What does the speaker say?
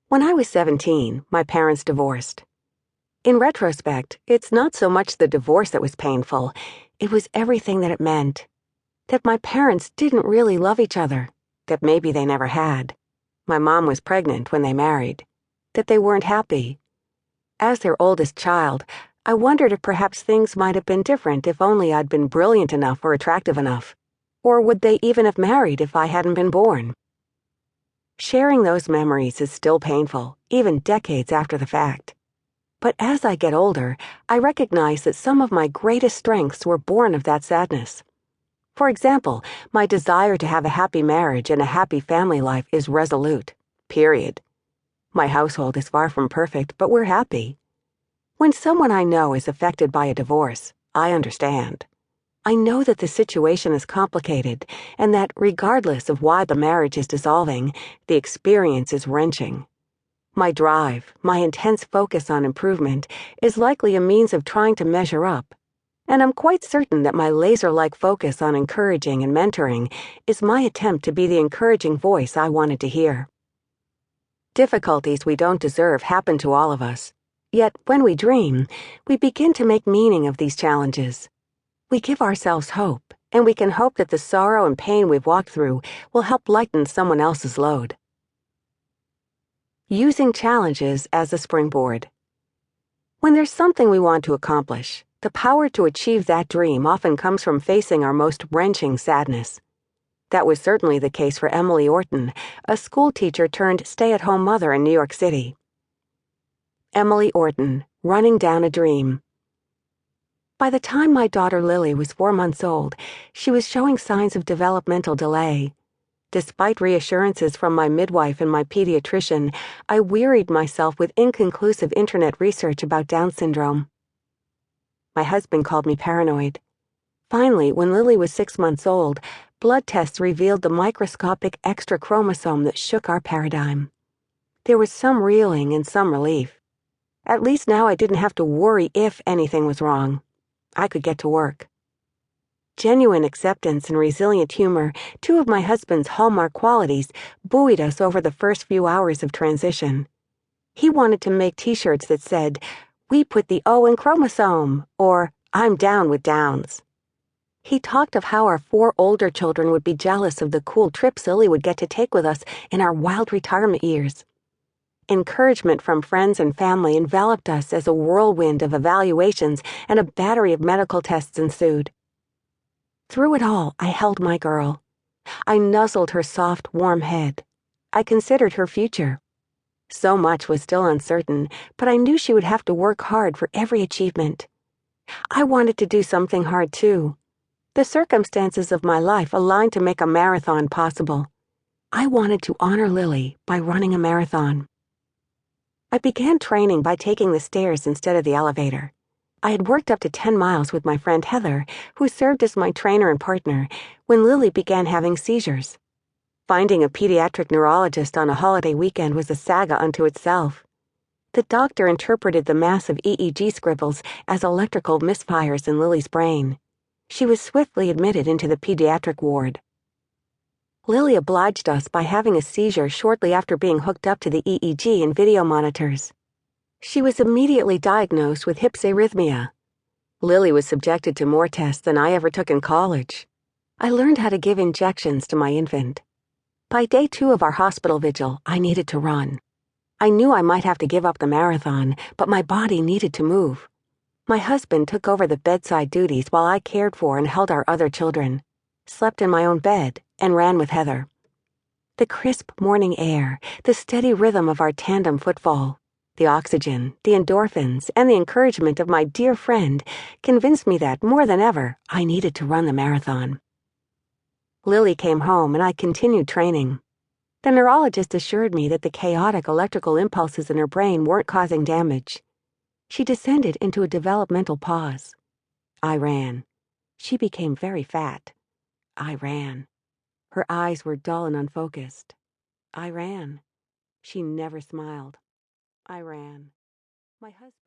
When I was 17, my parents divorced. In retrospect, it's not so much the divorce that was painful, it was everything that it meant. That my parents didn't really love each other, that maybe they never had. My mom was pregnant when they married, that they weren't happy. As their oldest child, I wondered if perhaps things might have been different if only I'd been brilliant enough or attractive enough. Or would they even have married if I hadn't been born? Sharing those memories is still painful, even decades after the fact. But as I get older, I recognize that some of my greatest strengths were born of that sadness. For example, my desire to have a happy marriage and a happy family life is resolute. Period. My household is far from perfect, but we're happy. When someone I know is affected by a divorce, I understand. I know that the situation is complicated and that, regardless of why the marriage is dissolving, the experience is wrenching. My drive, my intense focus on improvement, is likely a means of trying to measure up, and I'm quite certain that my laser-like focus on encouraging and mentoring is my attempt to be the encouraging voice I wanted to hear. Difficulties we don't deserve happen to all of us, yet when we dream, we begin to make meaning of these challenges. We give ourselves hope, and we can hope that the sorrow and pain we've walked through will help lighten someone else's load. Using challenges as a springboard. When there's something we want to accomplish, the power to achieve that dream often comes from facing our most wrenching sadness. That was certainly the case for Emily Orton, a school teacher turned stay-at-home mother in New York City. Emily Orton, running down a dream. By the time my daughter Lily was 4 months old, she was showing signs of developmental delay. Despite reassurances from my midwife and my pediatrician, I wearied myself with inconclusive internet research about Down syndrome. My husband called me paranoid. Finally, when Lily was 6 months old, blood tests revealed the microscopic extra chromosome that shook our paradigm. There was some reeling and some relief. At least now I didn't have to worry if anything was wrong. I could get to work. Genuine acceptance and resilient humor, two of my husband's hallmark qualities, buoyed us over the first few hours of transition. He wanted to make t-shirts that said, "We put the O in chromosome," or "I'm down with Downs." He talked of how our 4 older children would be jealous of the cool trips Lily would get to take with us in our wild retirement years. Encouragement from friends and family enveloped us as a whirlwind of evaluations and a battery of medical tests ensued. Through it all, I held my girl. I nuzzled her soft, warm head. I considered her future. So much was still uncertain, but I knew she would have to work hard for every achievement. I wanted to do something hard, too. The circumstances of my life aligned to make a marathon possible. I wanted to honor Lily by running a marathon. I began training by taking the stairs instead of the elevator. I had worked up to 10 miles with my friend Heather, who served as my trainer and partner, when Lily began having seizures. Finding a pediatric neurologist on a holiday weekend was a saga unto itself. The doctor interpreted the massive EEG scribbles as electrical misfires in Lily's brain. She was swiftly admitted into the pediatric ward. Lily obliged us by having a seizure shortly after being hooked up to the EEG and video monitors. She was immediately diagnosed with hypsarrhythmia. Lily was subjected to more tests than I ever took in college. I learned how to give injections to my infant. By day 2 of our hospital vigil, I needed to run. I knew I might have to give up the marathon, but my body needed to move. My husband took over the bedside duties while I cared for and held our other children, slept in my own bed, and ran with Heather. The crisp morning air, the steady rhythm of our tandem footfall, the oxygen, the endorphins, and the encouragement of my dear friend convinced me that, more than ever, I needed to run the marathon. Lily came home and I continued training. The neurologist assured me that the chaotic electrical impulses in her brain weren't causing damage. She descended into a developmental pause. I ran. She became very fat. I ran. Her eyes were dull and unfocused. I ran. She never smiled. I ran. My husband